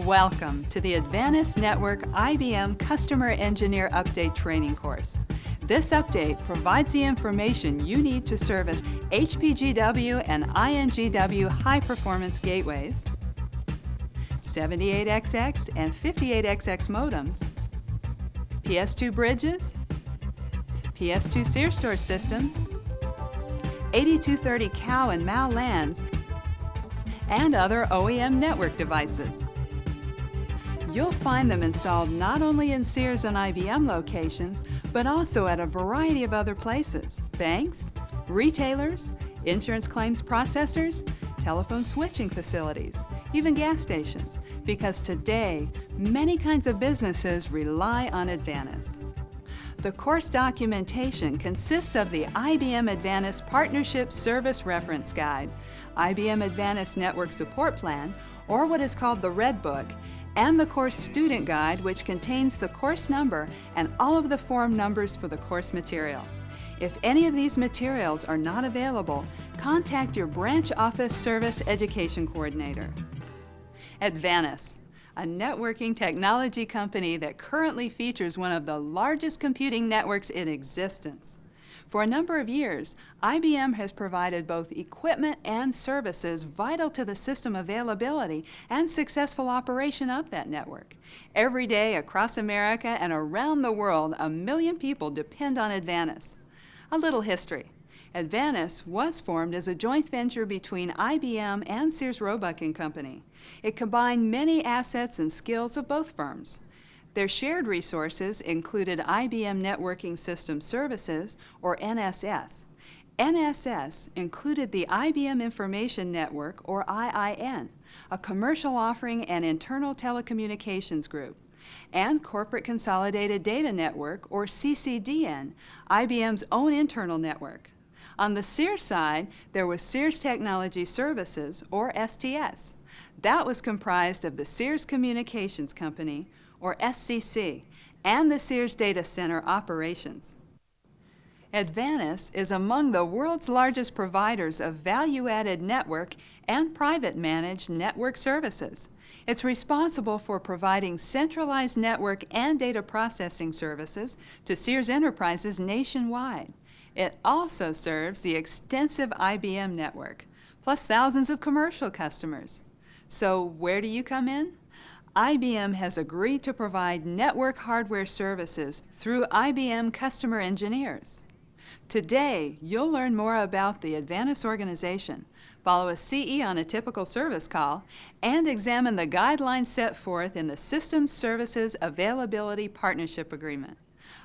Welcome to the Advantis Network IBM Customer Engineer Update Training course. This update provides the information you need to service HPGW and INGW high-performance gateways, 78XX and 58XX modems, PS2 bridges, PS2 Sears store systems, 8230 cow and MAU LANs, and other OEM network devices. You'll find them installed not only in Sears and IBM locations, but also at a variety of other places: banks, retailers, insurance claims processors, telephone switching facilities, even gas stations, because today, many kinds of businesses rely on Advantis. The course documentation consists of the IBM Advantis Partnership Service Reference Guide, IBM Advantis Network Support Plan, or what is called the Red Book, and the course student guide, which contains the course number and all of the form numbers for the course material. If any of these materials are not available, contact your branch office service education coordinator. Advantis, a networking technology company that currently features one of the largest computing networks in existence. For a number of years, IBM has provided both equipment and services vital to the system availability and successful operation of that network. Every day across America and around the world, 1 million people depend on Advantis. A little history. Advantis was formed as a joint venture between IBM and Sears Roebuck & Company. It combined many assets and skills of both firms. Their shared resources included IBM Networking System Services, or NSS. NSS included the IBM Information Network, or IIN, a commercial offering and internal telecommunications group, and Corporate Consolidated Data Network, or CCDN, IBM's own internal network. On the Sears side, there was Sears Technology Services, or STS. That was comprised of the Sears Communications Company, or SCC, and the Sears Data Center Operations. Advantis is among the world's largest providers of value-added network and private managed network services. It's responsible for providing centralized network and data processing services to Sears enterprises nationwide. It also serves the extensive IBM network, plus thousands of commercial customers. So where do you come in? IBM has agreed to provide network hardware services through IBM customer engineers. Today, you'll learn more about the Advantis organization, follow a CE on a typical service call, and examine the guidelines set forth in the Systems Services Availability Partnership Agreement.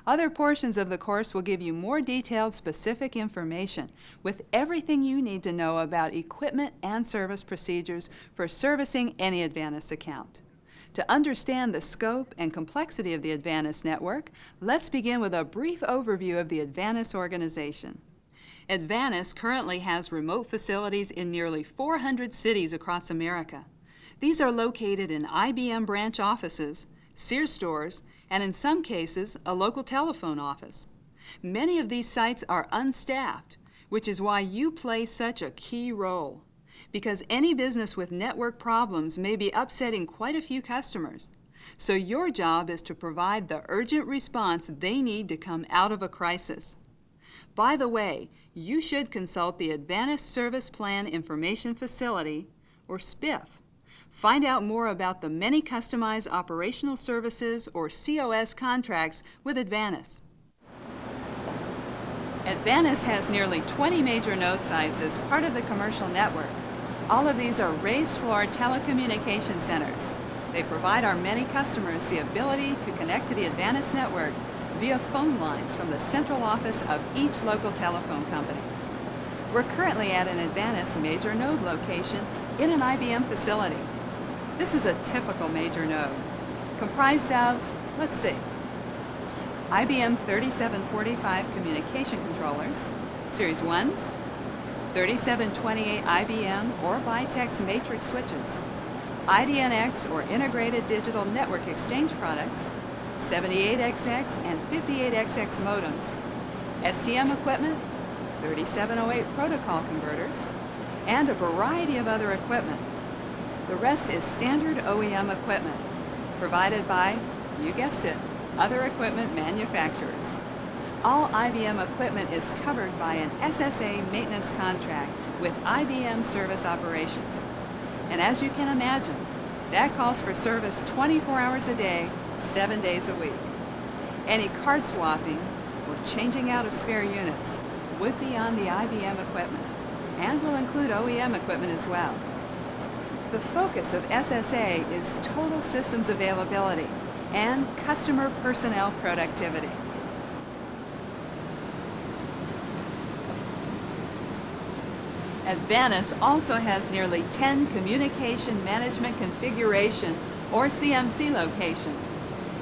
Other portions of the course will give you more detailed, specific information with everything you need to know about equipment and service procedures for servicing any Advantis account. To understand the scope and complexity of the Advantis network, let's begin with a brief overview of the Advantis organization. Advantis currently has remote facilities in nearly 400 cities across America. These are located in IBM branch offices, Sears stores, and in some cases, a local telephone office. Many of these sites are unstaffed, which is why you play such a key role, because any business with network problems may be upsetting quite a few customers. So your job is to provide the urgent response they need to come out of a crisis. By the way, you should consult the Advantis Service Plan Information Facility, or SPIF. Find out more about the many customized operational services, or COS contracts with Advantis. Advantis has nearly 20 major node sites as part of the commercial network. All of these are raised floor telecommunication centers. They provide our many customers the ability to connect to the Advantis network via phone lines from the central office of each local telephone company. We're currently at an Advantis major node location in an IBM facility. This is a typical major node, comprised of, let's see, IBM 3745 communication controllers, Series 1s, 3728 IBM or Vitex matrix switches, IDNX or integrated digital network exchange products, 78XX and 58XX modems, STM equipment, 3708 protocol converters, and a variety of other equipment. The rest is standard OEM equipment, provided by, you guessed it, other equipment manufacturers. All IBM equipment is covered by an SSA maintenance contract with IBM Service Operations. And as you can imagine, that calls for service 24 hours a day, 7 days a week. Any card swapping or changing out of spare units would be on the IBM equipment and will include OEM equipment as well. The focus of SSA is total systems availability and customer personnel productivity. Advantis also has nearly 10 communication management configuration or CMC locations.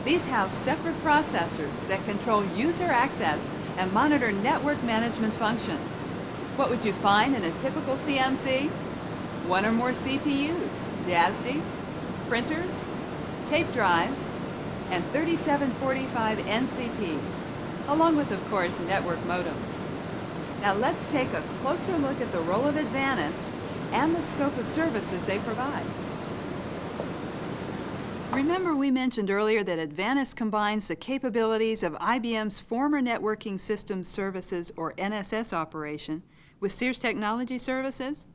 These house separate processors that control user access and monitor network management functions. What would you find in a typical CMC? One or more CPUs, DASD, printers, tape drives, and 3745 NCPs, along with, of course, network modems. Now let's take a closer look at the role of Advantis and the scope of services they provide. Remember we mentioned earlier that Advantis combines the capabilities of IBM's former Networking Systems Services, or NSS operation, with Sears Technology Services?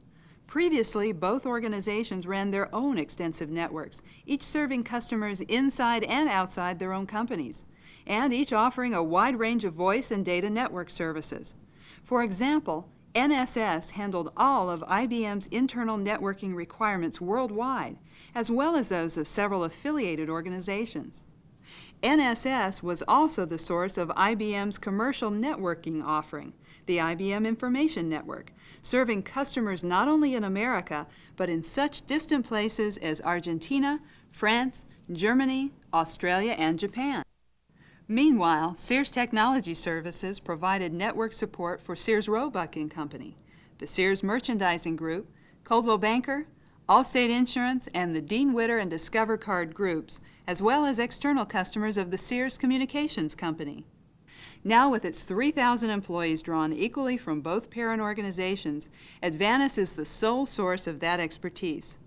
Previously, both organizations ran their own extensive networks, each serving customers inside and outside their own companies, and each offering a wide range of voice and data network services. For example, NSS handled all of IBM's internal networking requirements worldwide, as well as those of several affiliated organizations. NSS was also the source of IBM's commercial networking offering, the IBM Information Network, serving customers not only in America, but in such distant places as Argentina, France, Germany, Australia, and Japan. Meanwhile, Sears Technology Services provided network support for Sears Roebuck & Company, the Sears Merchandising Group, Coldwell Banker, Allstate Insurance, and the Dean Witter and Discover Card groups, as well as external customers of the Sears Communications Company. Now, with its 3,000 employees drawn equally from both parent organizations, Advantis is the sole source of that expertise.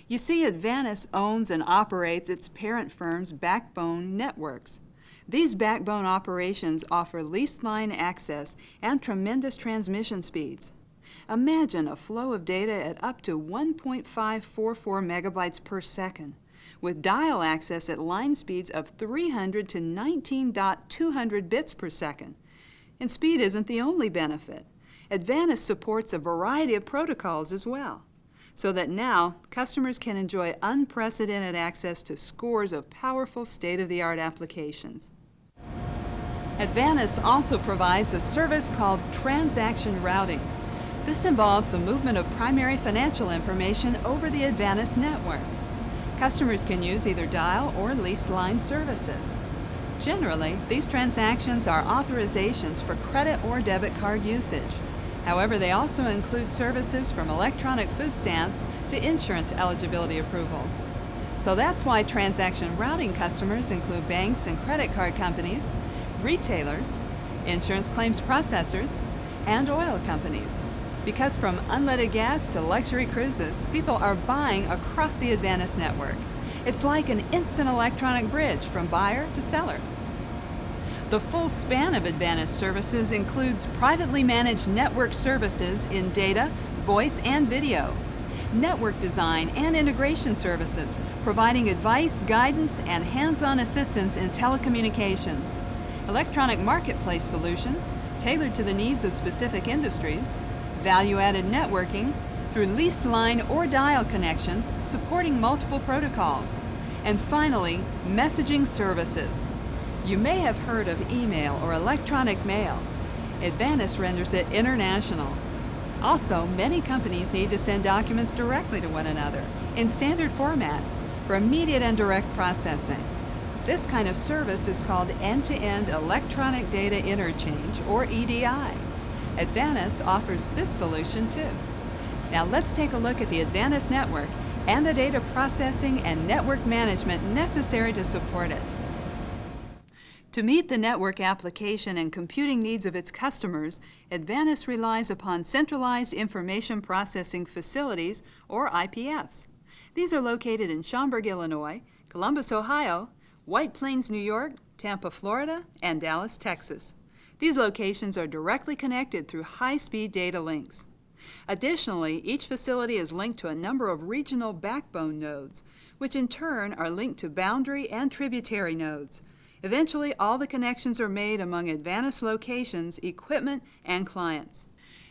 You see, Advantis owns and operates its parent firm's backbone networks. These backbone operations offer leased line access and tremendous transmission speeds. Imagine a flow of data at up to 1.544 megabytes per second, with dial access at line speeds of 300 to 19.200 bits per second. And speed isn't the only benefit. Advantis supports a variety of protocols as well, so that now customers can enjoy unprecedented access to scores of powerful state-of-the-art applications. Advantis also provides a service called transaction routing. This involves the movement of primary financial information over the Advantis network. Customers can use either dial or leased line services. Generally, these transactions are authorizations for credit or debit card usage. However, they also include services from electronic food stamps to insurance eligibility approvals. So that's why transaction routing customers include banks and credit card companies, retailers, insurance claims processors, and oil companies. Because from unleaded gas to luxury cruises, people are buying across the Advantis network. It's like an instant electronic bridge from buyer to seller. The full span of Advantis services includes privately managed network services in data, voice, and video, network design and integration services, providing advice, guidance, and hands-on assistance in telecommunications, electronic marketplace solutions tailored to the needs of specific industries, value-added networking through leased line or dial connections supporting multiple protocols, and finally, messaging services. You may have heard of email or electronic mail. Advantis renders it international. Also, many companies need to send documents directly to one another in standard formats for immediate and direct processing. This kind of service is called end-to-end electronic data interchange, or EDI. Advantis offers this solution too. Now let's take a look at the Advantis network and the data processing and network management necessary to support it. To meet the network application and computing needs of its customers, Advantis relies upon centralized information processing facilities, or IPFs. These are located in Schaumburg, Illinois, Columbus, Ohio, White Plains, New York, Tampa, Florida, and Dallas, Texas. These locations are directly connected through high-speed data links. Additionally, each facility is linked to a number of regional backbone nodes, which in turn are linked to boundary and tributary nodes. Eventually, all the connections are made among Advantis locations, equipment, and clients.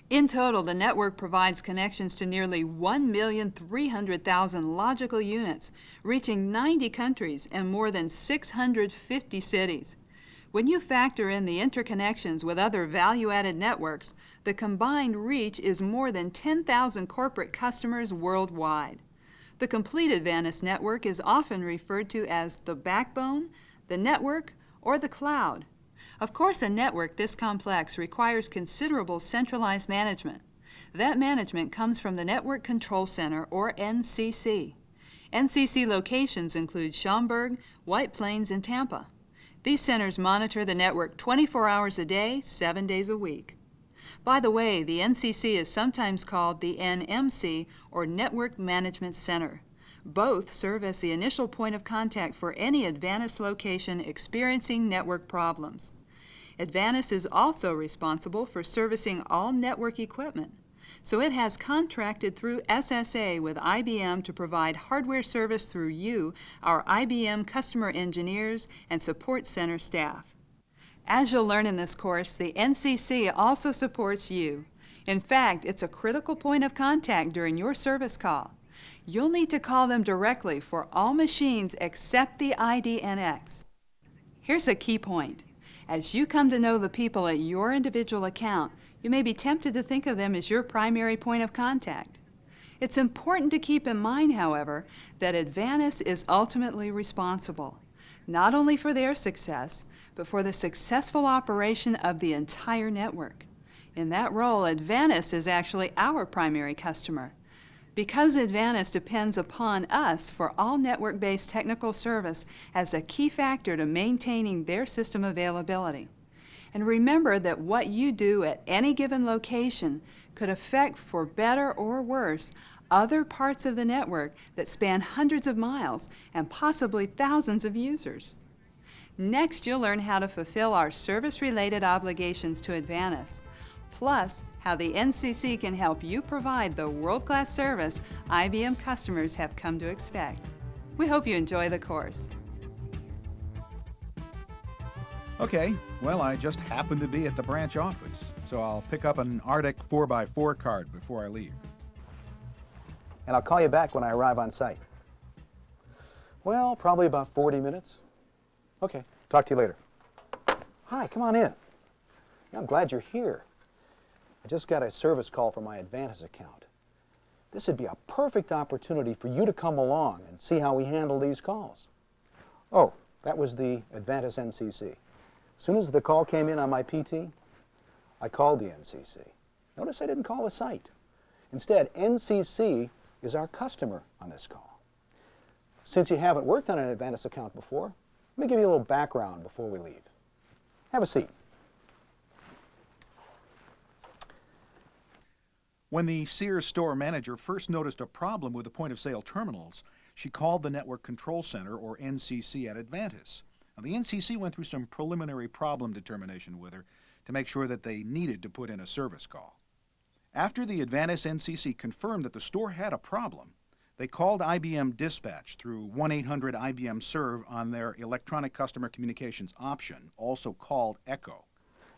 In total, the network provides connections to nearly 1,300,000 logical units, reaching 90 countries and more than 650 cities. When you factor in the interconnections with other value-added networks, the combined reach is more than 10,000 corporate customers worldwide. The complete Advantis network is often referred to as the backbone, the network, or the cloud. Of course, a network this complex requires considerable centralized management. That management comes from the Network Control Center, or NCC. NCC locations include Schaumburg, White Plains, and Tampa. These centers monitor the network 24 hours a day, 7 days a week. By the way, the NCC is sometimes called the NMC, or Network Management Center. Both serve as the initial point of contact for any Advantis location experiencing network problems. Advantis is also responsible for servicing all network equipment, so it has contracted through SSA with IBM to provide hardware service through you, our IBM customer engineers and support center staff. As you'll learn in this course, the NCC also supports you. In fact, it's a critical point of contact during your service call. You'll need to call them directly for all machines except the IDNX. Here's a key point. As you come to know the people at your individual account, you may be tempted to think of them as your primary point of contact. It's important to keep in mind, however, that Advantis is ultimately responsible, not only for their success, but for the successful operation of the entire network. In that role, Advantis is actually our primary customer. Because Advantis depends upon us for all network-based technical service as a key factor to maintaining their system availability. And remember that what you do at any given location could affect, for better or worse, other parts of the network that span hundreds of miles and possibly thousands of users. Next, you'll learn how to fulfill our service-related obligations to Advantis, plus how the NCC can help you provide the world-class service IBM customers have come to expect. We hope you enjoy the course. Okay, well, I just happened to be at the branch office, so I'll pick up an Arctic 4x4 card before I leave. And I'll call you back when I arrive on site. Well, probably about 40 minutes. Okay, talk to you later. Hi, come on in. I'm glad you're here. I just got a service call from my Advantis account. This would be a perfect opportunity for you to come along and see how we handle these calls. Oh, that was the Advantis NCC. As soon as the call came in on my PT, I called the NCC. Notice I didn't call the site. Instead, NCC is our customer on this call. Since you haven't worked on an Advantis account before, let me give you a little background before we leave. Have a seat. When the Sears store manager first noticed a problem with the point-of-sale terminals, she called the Network Control Center, or NCC, at Advantis. Now, the NCC went through some preliminary problem determination with her to make sure that they needed to put in a service call. After the Advantis NCC confirmed that the store had a problem, they called IBM Dispatch through 1-800-IBM-SERVE on their electronic customer communications option, also called ECHO.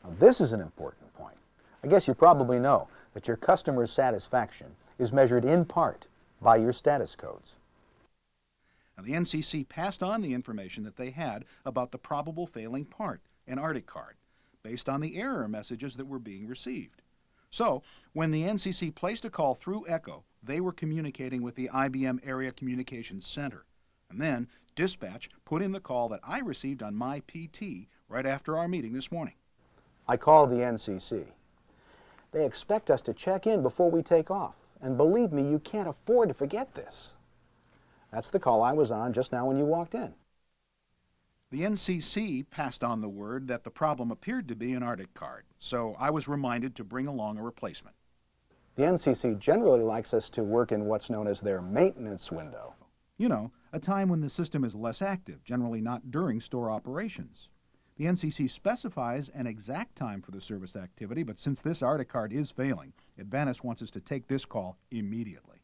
Now, this is an important point. I guess you probably know that your customer's satisfaction is measured in part by your status codes. Now, the NCC passed on the information that they had about the probable failing part, an Arctic card, based on the error messages that were being received. So, when the NCC placed a call through ECHO, they were communicating with the IBM Area Communications Center. And then, Dispatch put in the call that I received on my PT right after our meeting this morning. I called the NCC. They expect us to check in before we take off. And believe me, you can't afford to forget this. That's the call I was on just now when you walked in. The NCC passed on the word that the problem appeared to be an Arctic card, so I was reminded to bring along a replacement. The NCC generally likes us to work in what's known as their maintenance window. You know, a time when the system is less active, generally not during store operations. The NCC specifies an exact time for the service activity, but since this ARTA card is failing, Advantis wants us to take this call immediately.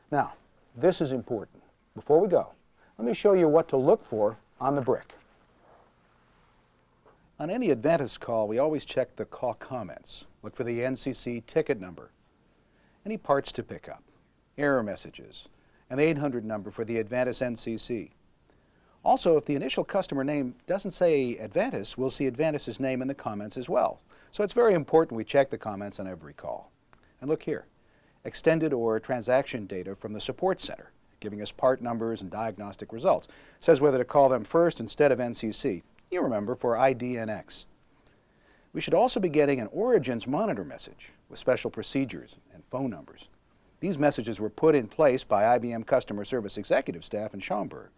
Now, this is important. Before we go, let me show you what to look for on the brick. On any Advantis call, we always check the call comments. Look for the NCC ticket number, any parts to pick up, error messages, and the 800 number for the Advantis NCC. Also, if the initial customer name doesn't say Advantis, we'll see Advantis' name in the comments as well. So it's very important we check the comments on every call. And look here, extended or transaction data from the support center, giving us part numbers and diagnostic results. Says whether to call them first instead of NCC. You remember, for IDNX. We should also be getting an Origins monitor message with special procedures and phone numbers. These messages were put in place by IBM customer service executive staff in Schaumburg.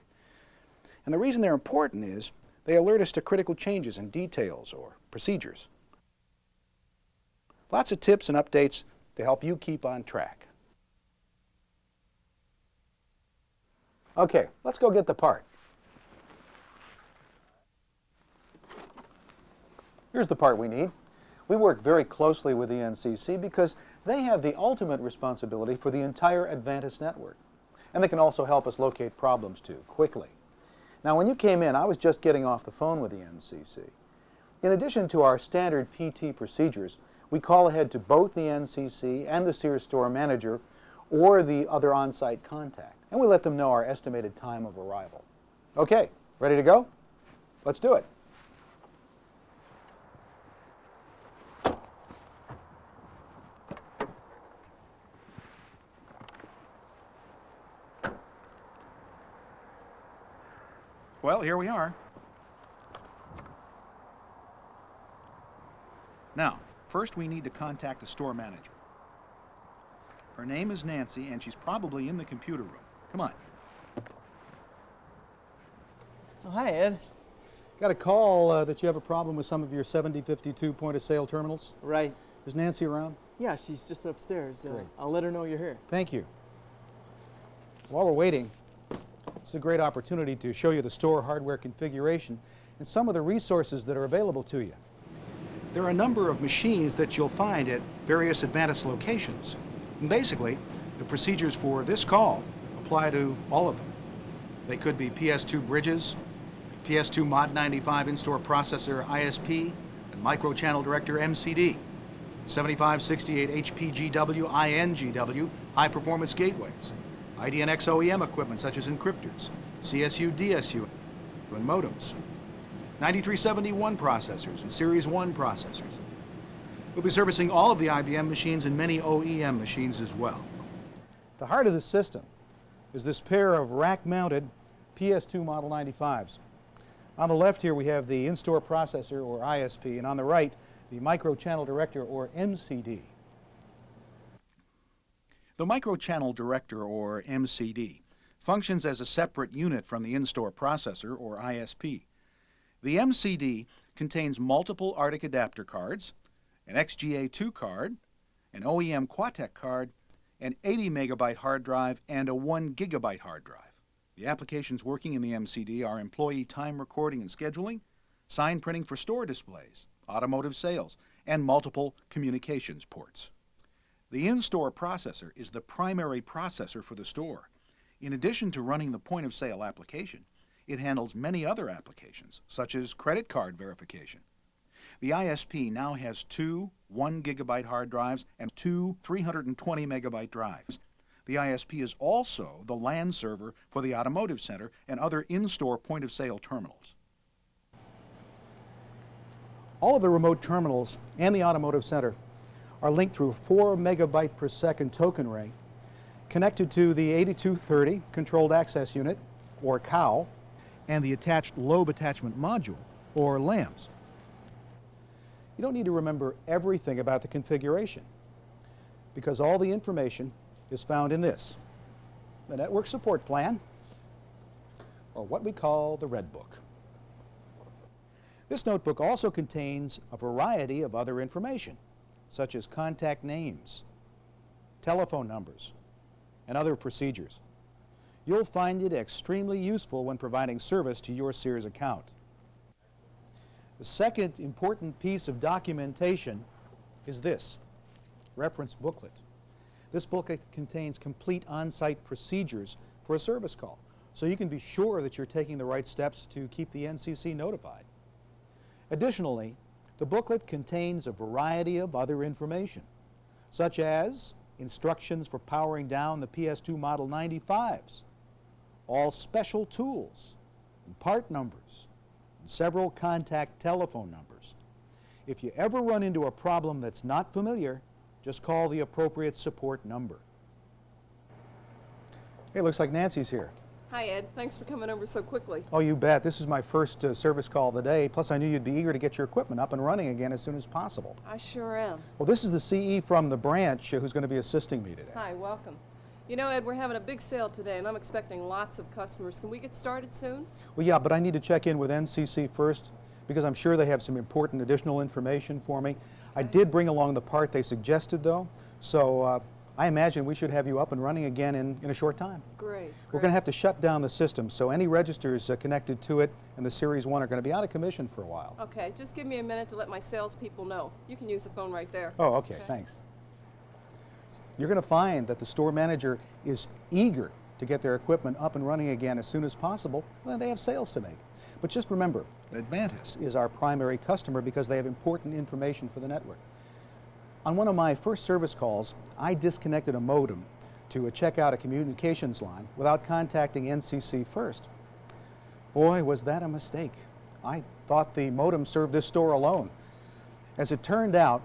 And the reason they're important is they alert us to critical changes in details or procedures. Lots of tips and updates to help you keep on track. Okay, let's go get the part. Here's the part we need. We work very closely with the NCC because they have the ultimate responsibility for the entire Advantis network. And they can also help us locate problems too, quickly. Now, when you came in, I was just getting off the phone with the NCC. In addition to our standard PT procedures, we call ahead to both the NCC and the Sears store manager or the other on-site contact, and we let them know our estimated time of arrival. Okay, ready to go? Let's do it. Well, here we are. Now, first we need to contact the store manager. Her name is Nancy, and she's probably in the computer room. Come on. Oh, hi, Ed. Got a call that you have a problem with some of your 7052 point-of-sale terminals. Right. Is Nancy around? Yeah, she's just upstairs. Great. I'll let her know you're here. Thank you. While we're waiting, it's a great opportunity to show you the store hardware configuration and some of the resources that are available to you. There are a number of machines that you'll find at various Advantis locations. And basically, the procedures for this call apply to all of them. They could be PS2 bridges, PS2 Mod 95 in-store processor ISP, and microchannel director MCD, 7568 HPGW, INGW, high-performance gateways, IDNX OEM equipment such as encryptors, CSU, DSU, and modems, 9371 processors and Series 1 processors. We'll be servicing all of the IBM machines and many OEM machines as well. The heart of the system is this pair of rack-mounted PS2 Model 95s. On the left here we have the in-store processor, or ISP, and on the right, the microchannel director, or MCD. The microchannel director, or MCD, functions as a separate unit from the in-store processor, or ISP. The MCD contains multiple Arctic adapter cards, an XGA2 card, an OEM Quatec card, an 80 megabyte hard drive, and a 1 gigabyte hard drive. The applications working in the MCD are employee time recording and scheduling, sign printing for store displays, automotive sales, and multiple communications ports. The in-store processor is the primary processor for the store. In addition to running the point-of-sale application, it handles many other applications, such as credit card verification. The ISP now has two 1 gigabyte hard drives and two 320 megabyte drives. The ISP is also the LAN server for the automotive center and other in-store point-of-sale terminals. All of the remote terminals and the automotive center are linked through a 4 megabyte per second token array connected to the 8230 Controlled Access Unit, or CAU, and the attached Lobe Attachment Module, or LAMS. You don't need to remember everything about the configuration, because all the information is found in this, the Network Support Plan, or what we call the Red Book. This notebook also contains a variety of other information, such as contact names, telephone numbers, and other procedures. You'll find it extremely useful when providing service to your Sears account. The second important piece of documentation is this reference booklet. This booklet contains complete on-site procedures for a service call, so you can be sure that you're taking the right steps to keep the NCC notified. Additionally, the booklet contains a variety of other information, such as instructions for powering down the PS2 Model 95s, all special tools, and part numbers, and several contact telephone numbers. If you ever run into a problem that's not familiar, just call the appropriate support number. Hey, looks like Nancy's here. Hi, Ed. Thanks for coming over so quickly. Oh, you bet. This is my first service call of the day, plus I knew you'd be eager to get your equipment up and running again as soon as possible. I sure am. Well, this is the CE from the branch who's going to be assisting me today. Hi, welcome. You know, Ed, we're having a big sale today, and I'm expecting lots of customers. Can we get started soon? Well, yeah, but I need to check in with NCC first because I'm sure they have some important additional information for me. I did bring along the part they suggested, though, so I imagine we should have you up and running again in a short time. Great. We're going to have to shut down the system, so any registers connected to it and the Series 1 are going to be out of commission for a while. Okay, just give me a minute to let my salespeople know. You can use the phone right there. Oh, okay, thanks. You're going to find that the store manager is eager to get their equipment up and running again as soon as possible. Well, they have sales to make. But just remember, Advantis is our primary customer because they have important information for the network. On one of my first service calls, I disconnected a modem to check out a communications line without contacting NCC first. Boy, was that a mistake. I thought the modem served this store alone. As it turned out,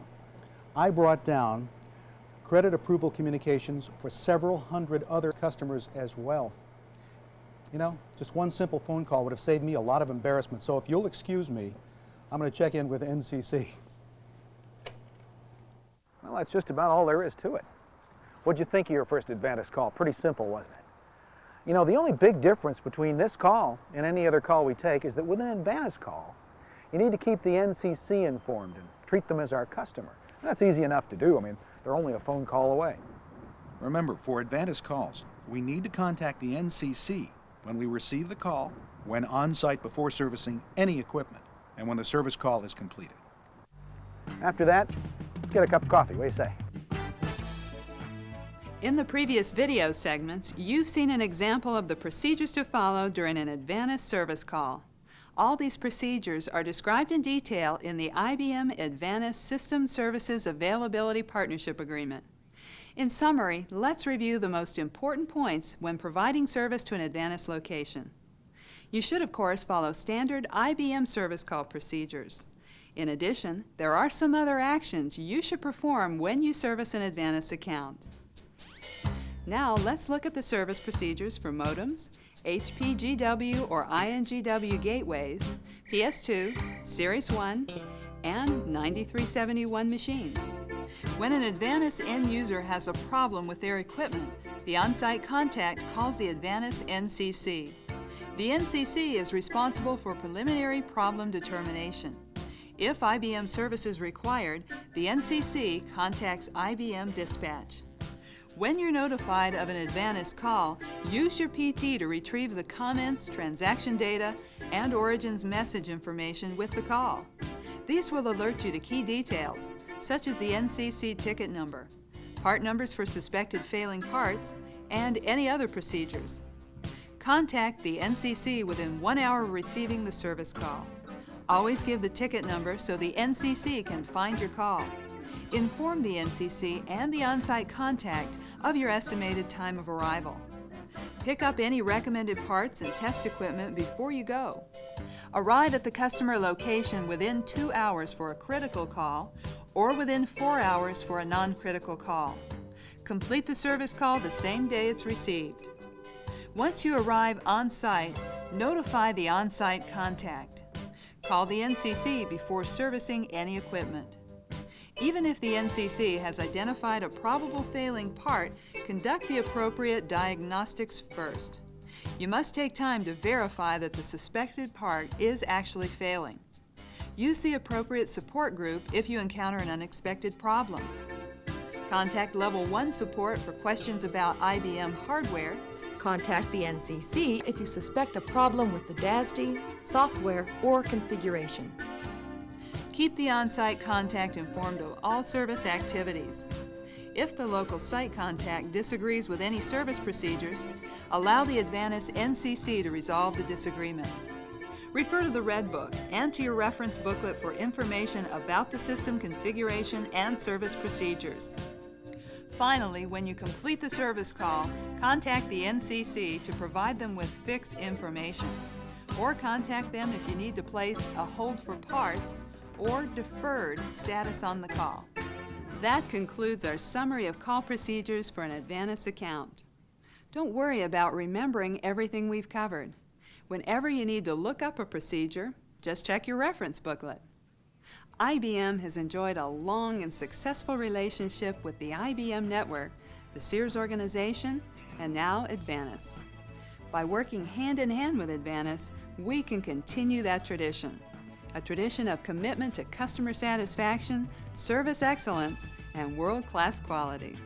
I brought down credit approval communications for several hundred other customers as well. You know, just one simple phone call would have saved me a lot of embarrassment. So if you'll excuse me, I'm going to check in with NCC. Well, that's just about all there is to it. What'd you think of your first Advantis call? Pretty simple, wasn't it? You know, the only big difference between this call and any other call we take is that with an Advantis call, you need to keep the NCC informed and treat them as our customer. And that's easy enough to do. I mean, they're only a phone call away. Remember, for Advantis calls, we need to contact the NCC when we receive the call, when on-site before servicing any equipment, and when the service call is completed. After that, let's get a cup of coffee. What do you say? In the previous video segments, you've seen an example of the procedures to follow during an Advantis service call. All these procedures are described in detail in the IBM Advantis System Services Availability Partnership Agreement. In summary, let's review the most important points when providing service to an Advantis location. You should, of course, follow standard IBM service call procedures. In addition, there are some other actions you should perform when you service an Advantis account. Now, let's look at the service procedures for modems, HPGW or INGW gateways, PS2, Series 1, and 9371 machines. When an Advantis end user has a problem with their equipment, the on-site contact calls the Advantis NCC. The NCC is responsible for preliminary problem determination. If IBM service is required, the NCC contacts IBM Dispatch. When you're notified of an Advantis call, use your PT to retrieve the comments, transaction data, and Origin's message information with the call. These will alert you to key details, such as the NCC ticket number, part numbers for suspected failing parts, and any other procedures. Contact the NCC within 1 hour of receiving the service call. Always give the ticket number so the NCC can find your call. Inform the NCC and the on-site contact of your estimated time of arrival. Pick up any recommended parts and test equipment before you go. Arrive at the customer location within 2 hours for a critical call or within 4 hours for a non-critical call. Complete the service call the same day it's received. Once you arrive on-site, notify the on-site contact. Call the NCC before servicing any equipment. Even if the NCC has identified a probable failing part, conduct the appropriate diagnostics first. You must take time to verify that the suspected part is actually failing. Use the appropriate support group if you encounter an unexpected problem. Contact Level 1 support for questions about IBM hardware. Contact the NCC if you suspect a problem with the DASD, software, or configuration. Keep the on-site contact informed of all service activities. If the local site contact disagrees with any service procedures, allow the advantis NCC to resolve the disagreement. Refer to the Red Book and to your reference booklet for information about the system configuration and service procedures. Finally, when you complete the service call, contact the NCC to provide them with fix information, or contact them if you need to place a hold for parts or deferred status on the call. That concludes our summary of call procedures for an advantis account. Don't worry about remembering everything we've covered. Whenever you need to look up a procedure, just check your reference booklet. IBM has enjoyed a long and successful relationship with the IBM network, the Sears organization, and now Advantis. By working hand in hand with Advantis, we can continue that tradition, a tradition of commitment to customer satisfaction, service excellence, and world-class quality.